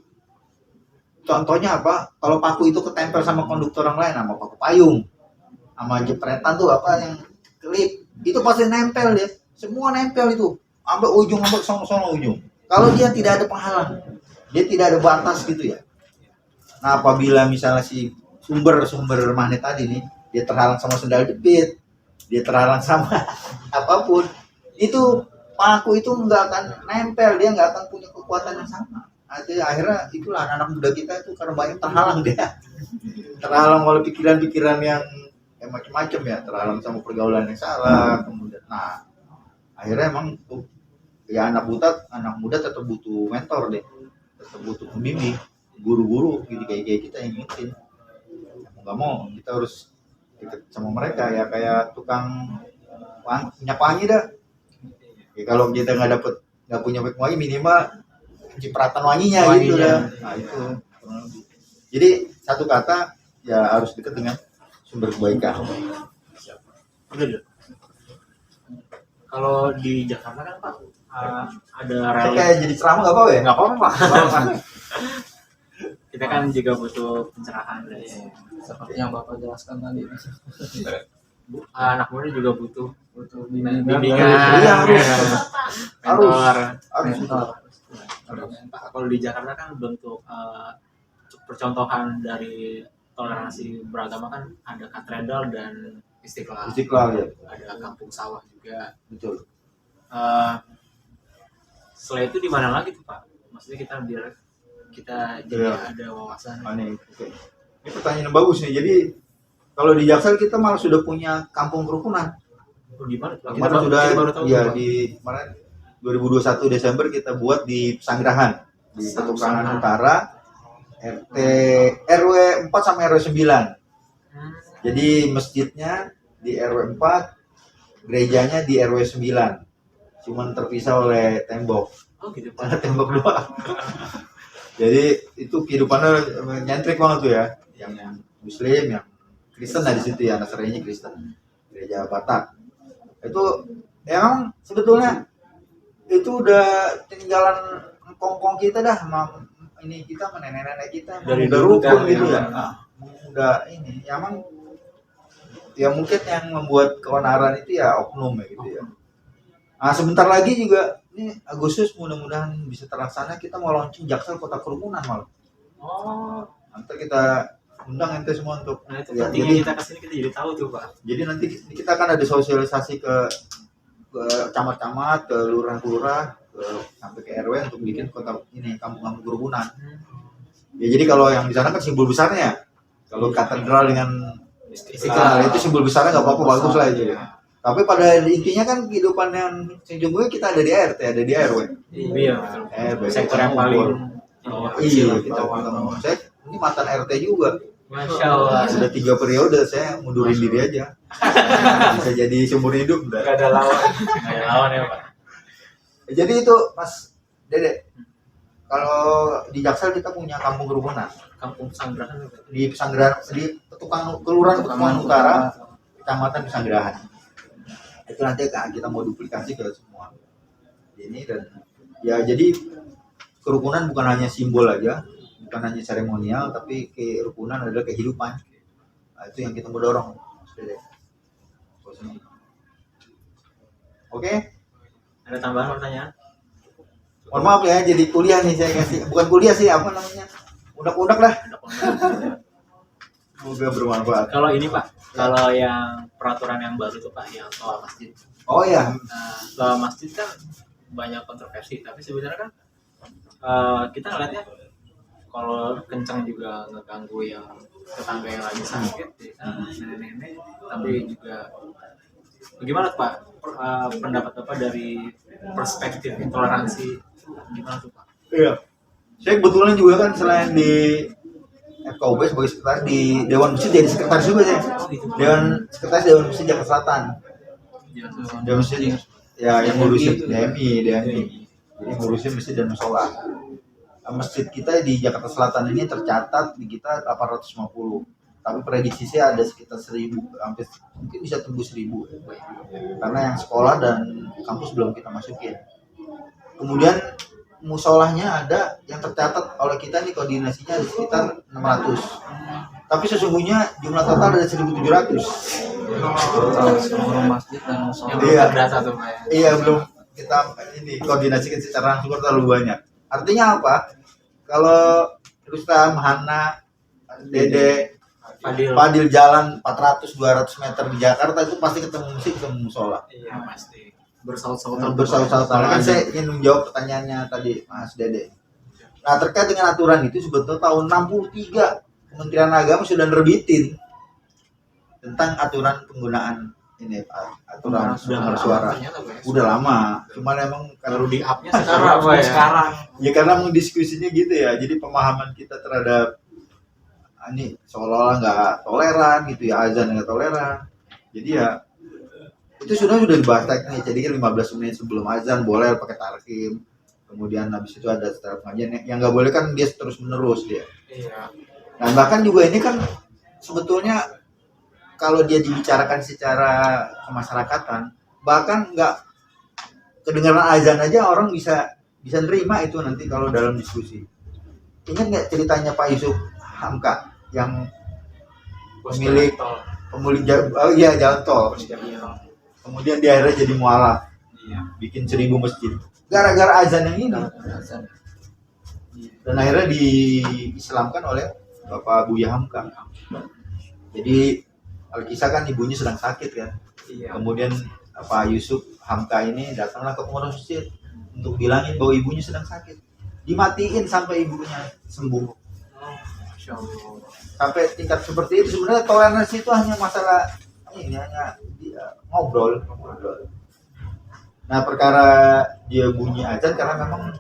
Contohnya apa? Kalau paku itu ketempel sama konduktor yang lain, sama paku payung, sama jepretan tuh apa yang klip, itu pasti nempel dia. Semua nempel itu, sampai ujung, sampai sono ujung. Kalau dia tidak ada penghalang, dia tidak ada batas gitu ya. Nah, apabila misalnya si sumber magnet tadi nih, dia terhalang sama sendal jepit, dia terhalang sama apapun, itu paku itu nggak akan nempel, dia nggak akan punya kekuatan yang sama. Akhirnya itulah anak-anak muda kita itu karena banyak terhalang dia, terhalang oleh pikiran-pikiran yang macam-macam ya, terhalang sama pergaulan yang salah, kemudian, nah akhirnya emang ya anak muda tetap butuh mentor deh, tetap butuh pembimbing, guru-guru gitu kayak kita yang ngingetin. Nggak mau kita harus deket sama mereka ya, kayak tukang minyak wangi dah. Ya, kalau kita nggak punya minyak wangi, minimal cipratan wanginya gitu dah. Nah itu. Jadi satu kata ya harus dekat dengan sumber kebaikan. Kalau di Jakarta kan Pak ada Saya kayak jadi ceramah nggak apa-apa ya? nggak apa-apa Pak. Kita kan juga butuh pencerahan dari Seperti yang Bapak jelaskan tadi. anak muda juga butuh bimbingan. Iya, mentor. Harus. Pak, kalau di Jakarta kan bentuk percontohan dari toleransi beragama kan ada katedral dan Istiqlal Ya. ada kampung sawah juga. Betul. Setelah itu di mana lagi tuh Pak? Maksudnya kita biar kita jadi Iya. ada wawasan. Oke. Ini pertanyaan yang bagus nih. Jadi kalau di Jaksel kita malah sudah punya kampung kerukunan. Di mana Pak? Kita sudah baru tahu ya Pak. di kemarin 2021 Desember kita buat di Pesanggerahan di Petukangan Utara RW 4 sama RW 9. Jadi masjidnya di RW 4, gerejanya di RW 9. Cuman terpisah oleh tembok. Oh gitu Pak. Ada tembok doang. Jadi itu kehidupannya nyentrik banget tuh ya. Yang Muslim, yang Kristen di situ ya, Nasrani Kristen. Gereja Batak. Itu emang sebetulnya itu udah tinggalan kongkong kita dah, ini kita nenek-nenek kita Dari udah dulu rukun kan, gitu ya. ya. Nah, udah ini emang ya mungkin yang membuat keonaran itu ya oknum ya gitu ya. Nah sebentar lagi juga ini Agustus mudah-mudahan bisa terlaksana, kita mau launching Jaksel Kota Kerukunan malah. Oh, Nanti kita undang ente semua untuk nah itu ya, pentingnya jadi- kita kesini kita jadi tahu tuh Pak. Jadi nanti kita akan ada sosialisasi ke camat-camat, ke lurah-lurah, sampai ke RW untuk bikin kota ini kampung-kampung kerukunan. Ya jadi kalau yang di sana kan simbol besarnya. Kalau katedral dengan Istiqlal itu simbol besarnya nggak apa-apa, bagus lah itu ya. Tapi pada intinya kan kehidupan yang sejujurnya kita ada di RT, ada di RW. Iya, betul. RW Sektor yang paling Iya, kita ngomong. Saya ini mantan RT juga. Masya Allah. Sudah 3 periode saya mundurin diri aja. Bisa jadi seumur hidup Gak dah. ada lawan. Kayak lawan ya Pak. Jadi itu Mas Dede, kalau di Jaksel kita punya kampung kerukunan Kampung Sanggerahan ya, Pak. di Pesanggerahan, di Kelurahan Petukangan Utara, Kecamatan Pesanggerahan. Itu nanti kita mau duplikasi ke semua ini. Dan ya jadi kerukunan bukan hanya simbol aja, bukan hanya seremonial, tapi kerukunan adalah kehidupan. Nah, itu yang kita mau dorong. Oke, Ada tambahan pertanyaan? mohon maaf ya, jadi kuliah nih saya kasih, bukan kuliah sih, apa namanya, unek-unek lah. Ada komentar? Semoga bermanfaat. Kalau ini Pak, kalau yang peraturan yang baru tuh Pak, yang soal masjid. Oh ya, Nah, soal masjid kan banyak kontroversi, tapi sebenarnya kan kita ngeliatnya kalau kencang juga ngeganggu yang tetangga yang lagi sakit, ya kan, nenek-nenek. Tapi juga bagaimana Pak pendapat Bapak dari perspektif intoleransi, gimana tuh Pak? iya. Saya kebetulan juga kan selain di FKUB sebagai sekretaris di Dewan Masjid, jadi sekretaris juga saya. Sekretaris Dewan Masjid Jakarta Selatan. Dewan Masjid ya yang ngurusin DMI. Jadi ngurusin masjid dan musola. Masjid kita di Jakarta Selatan ini tercatat di kita 850. Tapi prediksi saya ada sekitar 1000, hampir mungkin bisa tembus 1000. Karena yang sekolah dan kampus belum kita masukin. Kemudian musolahnya ada yang tercatat oleh kita nih, koordinasinya ada sekitar 600. Tapi sesungguhnya jumlah total ada 1700. Seluruh masjid dan musola. Yang belum Iya. terdata tuh Pak ya. Iya, belum kita ini koordinasikan secara langsung terlalu banyak. Artinya apa? Kalau Rustam, Hana, Dede, Fadil jalan 400-200 meter di Jakarta itu pasti ketemu musik, ketemu musola. Iya pasti. Bersaut-sautan. Bersaut-sautan. Kan saya ingin menjawab pertanyaannya tadi Mas Dede. Nah, terkait dengan aturan itu sebetulnya tahun 63 Kementerian Agama sudah nerbitin tentang aturan penggunaan ini, aturan pendengar suara. Ternyata, Pak, ya. Udah lama, cuman emang Baru di up-nya Sekarang, Pak, ya. sekarang. ya karena mendiskusinya gitu ya, jadi pemahaman kita terhadap ini seolah-olah nggak toleran gitu ya, azan nggak toleran. Jadi ya itu sudah dibahas teknis. Jadi kan 15 menit sebelum azan boleh pakai tarkim. Kemudian habis itu ada secara pengajian yang nggak boleh kan dia terus menerus dia. Iya. Dan bahkan juga ini kan sebetulnya kalau dia dibicarakan secara kemasyarakatan, bahkan nggak kedengaran azan aja orang bisa nerima itu nanti kalau dalam diskusi. Ingat nggak ceritanya Pak Yusuf Hamka yang pemilik jalan tol, kemudian dia akhirnya jadi mualaf, bikin 1000 masjid gara-gara azan yang ini, dan akhirnya diislamkan oleh Bapak Buya Hamka. Jadi Alkisah kan ibunya sedang sakit kan, kemudian Pak Yusuf Hamka ini datanglah ke pengurus masjid untuk bilangin bahwa ibunya sedang sakit, dimatiin sampai ibunya sembuh. Sampai tingkat seperti itu. Sebenarnya toleransi itu hanya masalah ini, hanya ngobrol. Nah, perkara dia bunyi azan karena memang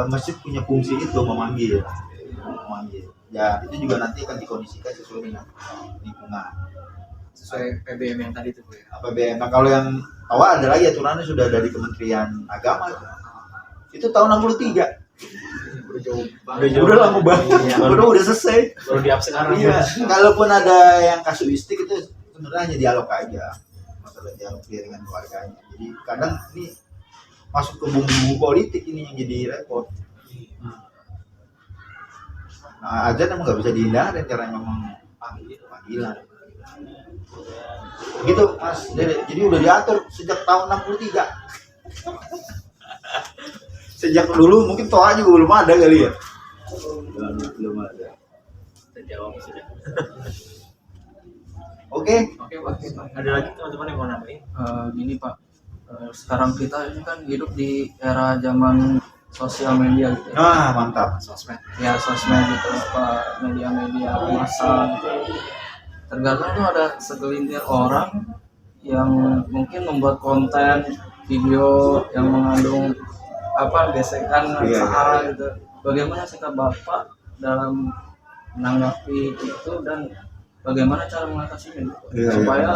masjid punya fungsi itu memanggil. Ya, itu juga nanti akan dikondisikan sesuai dengan lingkungan. Sesuai PBM yang tadi tuh Pak, ya. APBN. Nah, kalau yang awal ada lagi aturannya sudah dari Kementerian Agama itu tahun 63. Udah lama banget. Udah selesai. Baru di up sekarang. Iya, kalaupun ada yang kasuistik itu sebenarnya hanya dialog aja, masalah dialog dengan keluarganya. Jadi kadang ini masuk ke bumbu politik ini yang jadi repot. Nah, azan emang nggak bisa dihindarin karena memang panggilan. Gitu Mas Dede. Jadi udah diatur sejak tahun 63. Sejak dulu mungkin toa juga belum ada kali ya. Belum ada. Terjawab sudah. Oke. Oke Pak. Ada lagi teman-teman yang mau nambahin? Gini Pak, sekarang kita ini kan hidup di era zaman sosial media gitu. Nah, mantap. Sosmed. Ya sosmed gitu, Pak, media-media massa gitu. Terkadang tuh ada segelintir orang yang mungkin membuat konten video yang mengandung gesekan Iya. sara gitu. Bagaimana sikap Bapak dalam menanggapi itu dan bagaimana cara mengatasinya Iya, supaya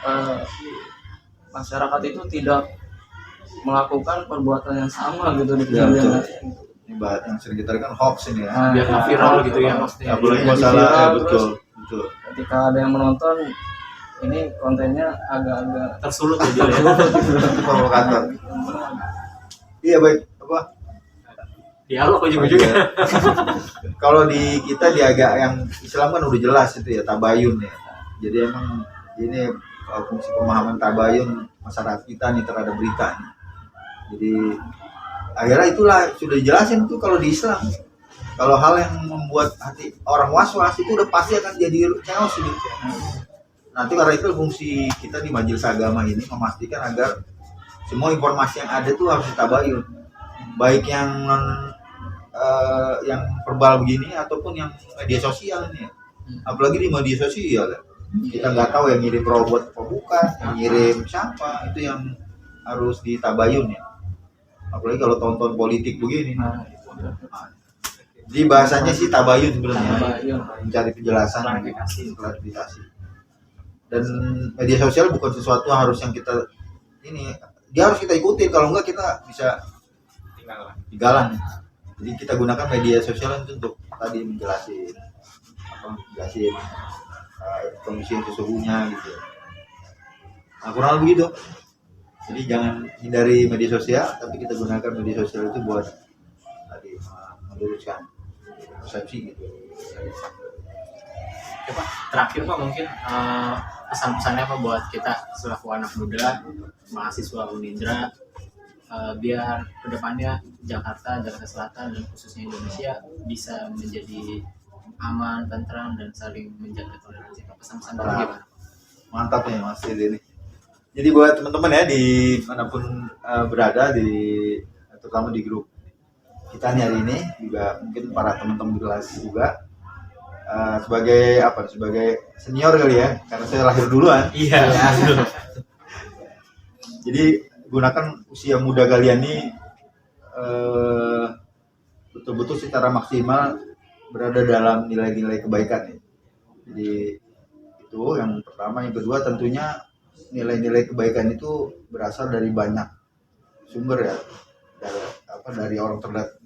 eh, masyarakat itu tidak melakukan perbuatan yang sama gitu di Iya, kemudian betul. hari. Ini yang sering kita kan hoax ini ya. Nah, Biar nggak viral gitu ya maksudnya. Apalagi Jadi masalah viral, ya, terus betul, betul. ketika ada yang menonton ini kontennya agak-agak Tersulut ya dia ya. Itu provokator. Iya baik apa? Dialog ujung-ujungnya. Iya. Kalau di kita di agak yang Islam kan udah jelas itu ya tabayun ya. Jadi emang ini fungsi pemahaman tabayun masyarakat kita nih terhadap berita nih. Jadi akhirnya itulah sudah dijelasin tuh kalau di Islam. Kalau hal yang membuat hati orang was-was itu udah pasti akan jadi chaos gitu. Nanti karena itu fungsi kita di majelis agama ini memastikan agar semua informasi yang ada tuh harus ditabayun. Baik yang yang verbal begini ataupun yang media sosial ini. Apalagi di media sosial ya. Kita nggak tahu yang ngirim robot apa bukan, yang ngirim siapa, itu yang harus ditabayun ya. Apalagi kalau tonton politik begini. Jadi bahasanya sih tabayun sebenarnya. tabayun. Mencari penjelasan, klarifikasi. Dan media sosial bukan sesuatu yang kita ini, dia harus kita ikutin, kalau enggak kita bisa tinggalan. Jadi kita gunakan media sosial itu untuk tadi menjelasin kondisi yang sesungguhnya gitu. Nah, kurang lebih gitu. Jadi jangan hindari media sosial, tapi kita gunakan media sosial itu buat tadi meluruskan persepsi gitu. Oke, Pak. Terakhir Pak mungkin pesan-pesannya apa buat kita selaku anak muda, mahasiswa Unindra, biar kedepannya Jakarta Selatan dan khususnya Indonesia bisa menjadi aman, tentram dan saling menjaga toleransi. Pesan-pesan dari gimana? Mantap nih Mas Didi ini. Jadi buat teman-teman ya di manapun berada terutama di grup kita nih hari ini juga mungkin para teman-teman di kelas juga sebagai senior kali ya karena saya lahir duluan. Iya. Jadi gunakan usia muda kalian ini betul-betul secara maksimal berada dalam nilai-nilai kebaikan ya. Jadi itu yang pertama, yang kedua tentunya nilai-nilai kebaikan itu berasal dari banyak sumber ya, dari orang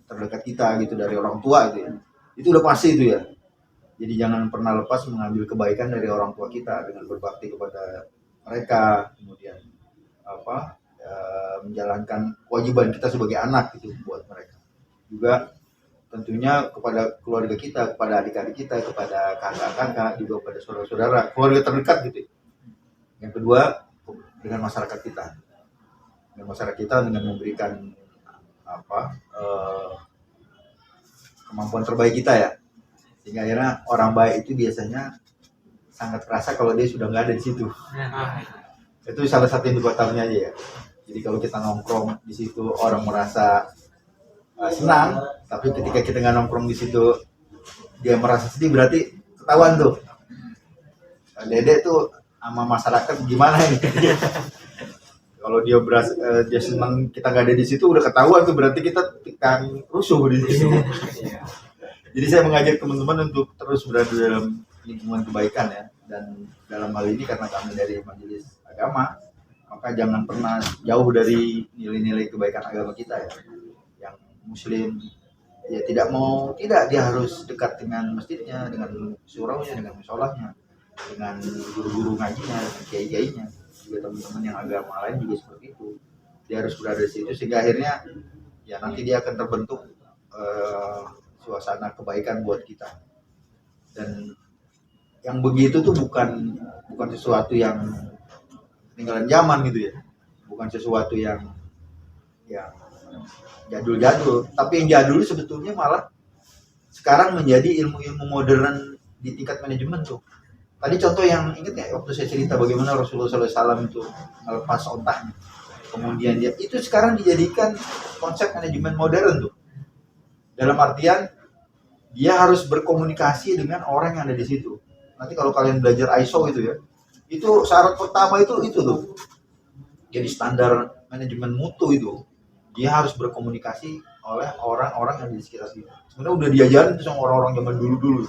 terdekat kita gitu, dari orang tua gitu ya. Itu udah pasti itu ya. Jadi jangan pernah lepas mengambil kebaikan dari orang tua kita dengan berbakti kepada mereka, kemudian menjalankan kewajiban kita sebagai anak gitu buat mereka. Juga tentunya kepada keluarga kita, kepada adik-adik kita, kepada kakak-kakak, juga kepada saudara-saudara, keluarga terdekat gitu. Yang kedua, dengan masyarakat kita. Dengan masyarakat kita dengan memberikan kemampuan terbaik kita ya. Sehingga akhirnya orang baik itu biasanya sangat terasa kalau dia sudah nggak ada di situ. Itu salah satu indikatornya aja ya. Jadi kalau kita nongkrong di situ orang merasa senang, tapi ketika kita nggak nongkrong di situ dia merasa sedih, berarti ketahuan tuh. Dedek tuh sama masyarakat gimana ini? Kalau dia senang kita nggak ada di situ udah ketahuan tuh, berarti kita tekan rusuh di situ. Jadi saya mengajak teman-teman untuk terus berada dalam lingkungan kebaikan ya, dan dalam hal ini karena kami dari majelis agama, maka jangan pernah jauh dari nilai-nilai kebaikan agama kita ya. Yang Muslim ya tidak dia harus dekat dengan masjidnya, dengan suraunya, dengan musolahnya, dengan guru-guru ngajinya, dengan kiai-kiainya. Juga teman-teman yang agama lain juga seperti itu. Dia harus berada di situ sehingga akhirnya ya nanti dia akan terbentuk suasana kebaikan buat kita. Dan yang begitu tuh bukan sesuatu yang peninggalan zaman gitu ya, bukan sesuatu yang jadul-jadul, tapi yang jadul sebetulnya malah sekarang menjadi ilmu-ilmu modern di tingkat manajemen tuh. Tadi contoh yang ingat ya waktu saya cerita bagaimana Rasulullah SAW itu melepas otaknya, kemudian dia itu sekarang dijadikan konsep manajemen modern tuh, dalam artian dia harus berkomunikasi dengan orang yang ada di situ. Nanti kalau kalian belajar ISO itu ya, itu syarat pertama itu tuh. Jadi standar manajemen mutu itu, dia harus berkomunikasi oleh orang-orang yang di sekitar sini. Sebenarnya udah diajarin tuh sama orang-orang zaman dulu-dulu.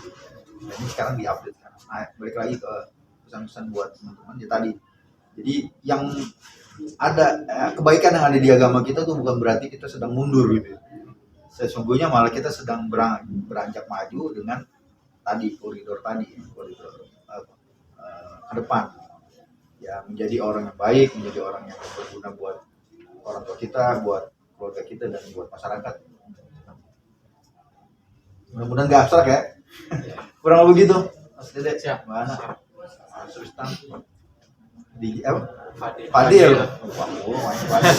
Nah, ini sekarang diupdate kan. Nah, balik lagi ke pesan-pesan buat teman-teman ya tadi. Jadi yang ada kebaikan yang ada di agama kita tuh bukan berarti kita sedang mundur gitu. Sesungguhnya malah kita sedang beranjak maju dengan tadi koridor ke depan. Ya menjadi orang yang baik, menjadi orang yang berguna buat orang tua kita, buat keluarga kita dan buat masyarakat. Mudah-mudahan nggak abstrak ya. Kurang lebih gitu. Mas Dede, Siap. mana? Sultan di apa? Fadil. Fadil. Wah, main Fadil.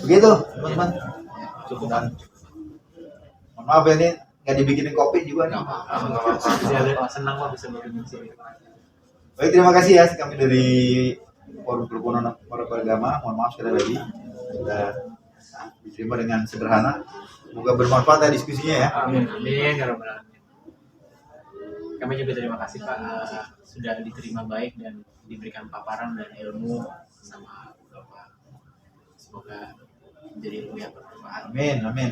Begitu, teman-teman. Cukup. Dan mohon maaf ya ini nggak dibikinin kopi juga nih. Senang kok bisa bikin sini. Baik, terima kasih ya kami dari Forum Kerukunan Orang Beragama. Mohon maaf sekali lagi sudah diterima dengan sederhana. Semoga bermanfaat ya diskusinya ya. Amin. Amin ya rabbal alamin. Kami juga terima kasih Pak sudah diterima baik dan diberikan paparan dan ilmu sama Bapak. Semoga menjadi ilmu yang bermanfaat. Amin, amin.